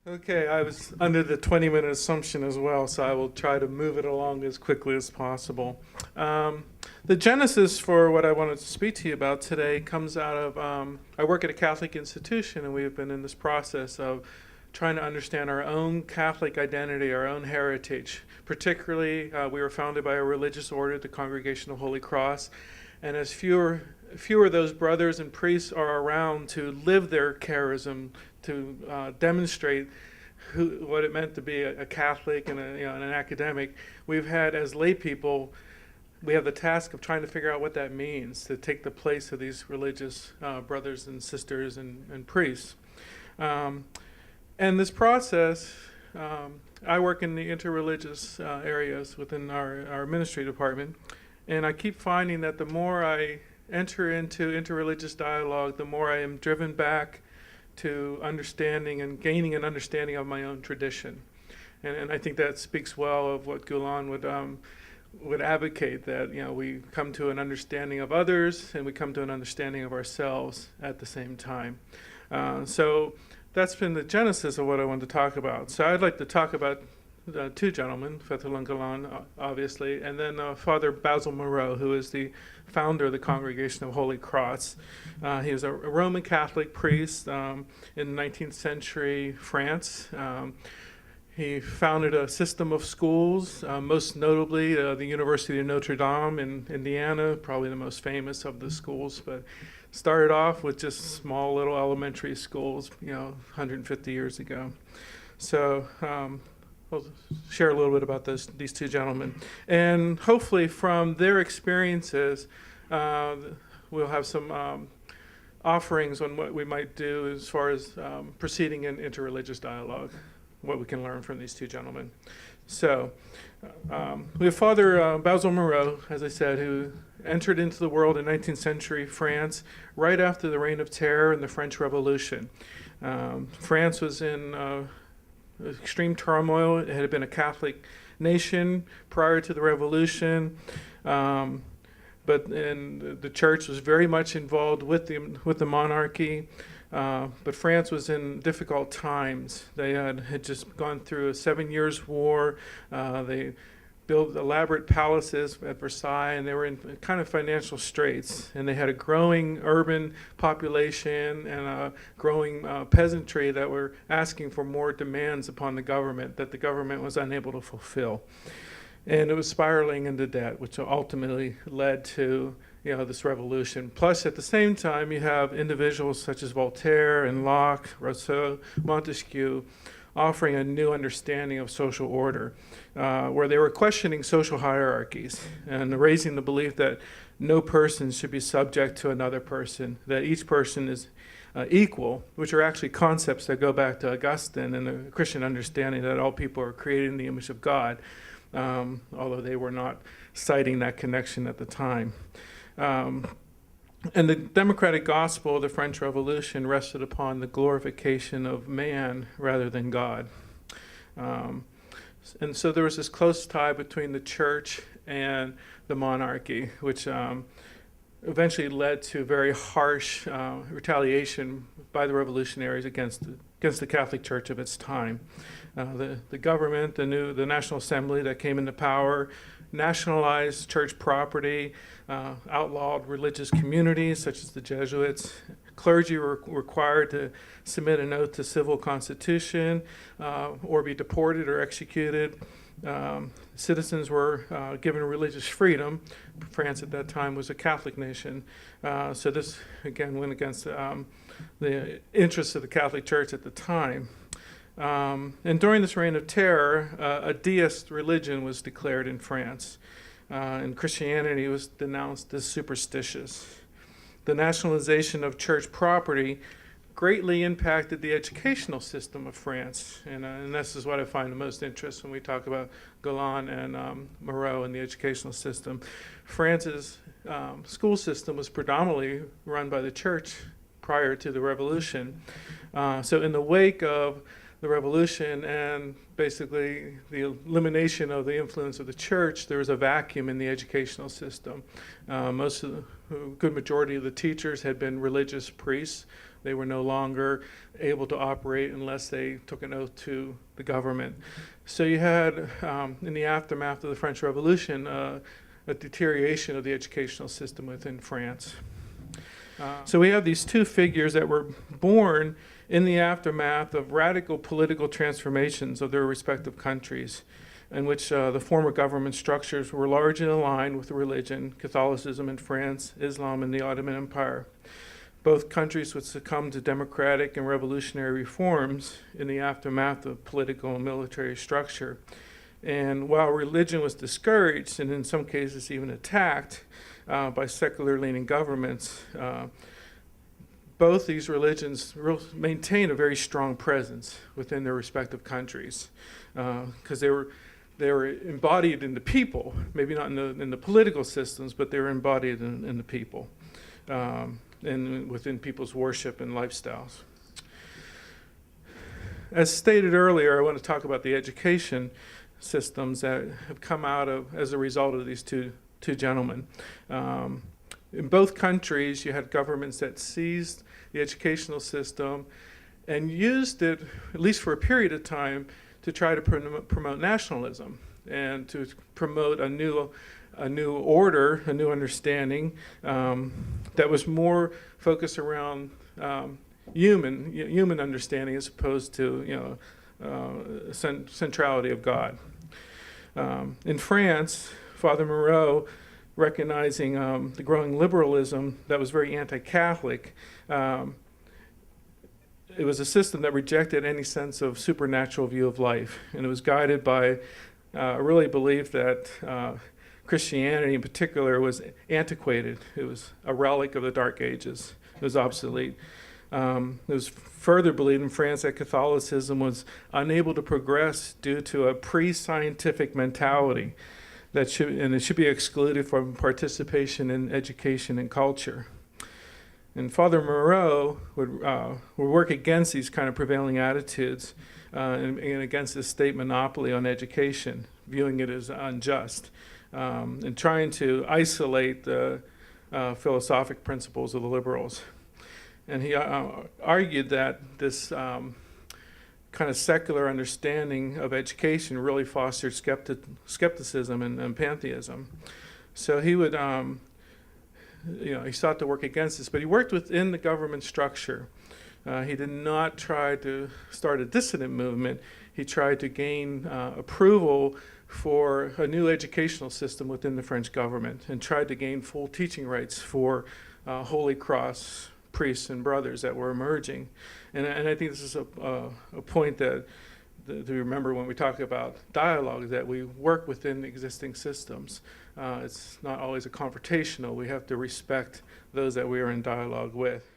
Okay, I was under the 20-minute assumption as well, so I will try to move it along as quickly as possible. The genesis for what I wanted to speak to you about today comes out of I work at a Catholic institution, and we've been in this process of trying to understand our own Catholic identity, our own heritage. Particularly, we were founded by a religious order, the Congregation of Holy Cross, and as fewer of those brothers and priests are around to live their charism, to demonstrate what it meant to be a Catholic and and an academic. We've had, as lay people, we have the task of trying to figure out what that means to take the place of these religious brothers and sisters and priests. And this process, I work in the interreligious areas within our ministry department, and I keep finding that the more I enter into interreligious dialogue, the more I am driven back to understanding and gaining an understanding of my own tradition. And I think that speaks well of what Gulen would advocate, that we come to an understanding of others and we come to an understanding of ourselves at the same time. So that's been the genesis of what I wanted to talk about. So I'd like to talk about two gentlemen, Fethullah Gulen, obviously, and then Father Basil Moreau, who is the founder of the Congregation of Holy Cross. He was a Roman Catholic priest in 19th century France. He founded a system of schools, most notably the University of Notre Dame in Indiana, probably the most famous of the schools, but started off with just small little elementary schools, 150 years ago. So I'll share a little bit about these two gentlemen. And hopefully from their experiences, we'll have some offerings on what we might do as far as proceeding in interreligious dialogue, what we can learn from these two gentlemen. So we have Father Basil Moreau, as I said, who entered into the world in 19th century France right after the Reign of Terror and the French Revolution. France was in extreme turmoil. It had been a Catholic nation prior to the Revolution, but the church was very much involved with the monarchy. But France was in difficult times. They had just gone through a 7 years war. They built elaborate palaces at Versailles, and they were in kind of financial straits. And they had a growing urban population and a growing peasantry that were asking for more demands upon the government that the government was unable to fulfill. And it was spiraling into debt, which ultimately led to this revolution. Plus, at the same time, you have individuals such as Voltaire and Locke, Rousseau, Montesquieu, offering a new understanding of social order, where they were questioning social hierarchies and raising the belief that no person should be subject to another person, that each person is equal, which are actually concepts that go back to Augustine and the Christian understanding that all people are created in the image of God, although they were not citing that connection at the time. And the democratic gospel of the French Revolution rested upon the glorification of man rather than God. And so there was this close tie between the church and the monarchy, which eventually led to very harsh retaliation by the revolutionaries against the Catholic Church of its time. The government, the National Assembly that came into power, nationalized church property, outlawed religious communities such as the Jesuits. Clergy were required to submit an oath to civil constitution or be deported or executed. Citizens were given religious freedom. France at that time was a Catholic nation. So this, again, went against the interests of the Catholic Church at the time. And during this reign of terror, a deist religion was declared in France, and Christianity was denounced as superstitious. The nationalization of church property greatly impacted the educational system of France, and this is what I find the most interest when we talk about Gulen and Moreau and the educational system. France's school system was predominantly run by the church prior to the revolution. So in the wake of the revolution and basically the elimination of the influence of the church, there was a vacuum in the educational system. Good majority of the teachers had been religious priests They were no longer able to operate unless they took an oath to the government. So you had, in the aftermath of the French Revolution, a deterioration of the educational system within France. So we have these two figures that were born in the aftermath of radical political transformations of their respective countries, in which the former government structures were largely aligned with religion, Catholicism in France, Islam in the Ottoman Empire. Both countries would succumb to democratic and revolutionary reforms in the aftermath of political and military structure. And while religion was discouraged, and in some cases even attacked, by secular-leaning governments, both these religions maintained a very strong presence within their respective countries, because they were embodied in the people, maybe not in the political systems, but they were embodied in the people, and within people's worship and lifestyles. As stated earlier, I want to talk about the education systems that have come out of as a result of these two gentlemen. In both countries, you had governments that seized the educational system and used it, at least for a period of time, to try to promote nationalism and to promote a new order, a new understanding that was more focused around human understanding as opposed to centrality of God. In France, Father Moreau, recognizing the growing liberalism that was very anti-Catholic, it was a system that rejected any sense of supernatural view of life, and it was guided by a really belief that Christianity in particular was antiquated. It was a relic of the Dark Ages. It was obsolete. It was further believed in France that Catholicism was unable to progress due to a pre-scientific mentality it should be excluded from participation in education and culture. And Father Moreau would work against these kind of prevailing attitudes and against this state monopoly on education, viewing it as unjust, and trying to isolate the philosophic principles of the liberals. And he argued that this kind of secular understanding of education really fostered skepticism and pantheism. So he would, he sought to work against this, but he worked within the government structure. He did not try to start a dissident movement. He tried to gain approval for a new educational system within the French government and tried to gain full teaching rights for Holy Cross priests and brothers that were emerging. And I think this is a point to remember when we talk about dialogue, that we work within existing systems. It's not always a confrontational. We have to respect those that we are in dialogue with.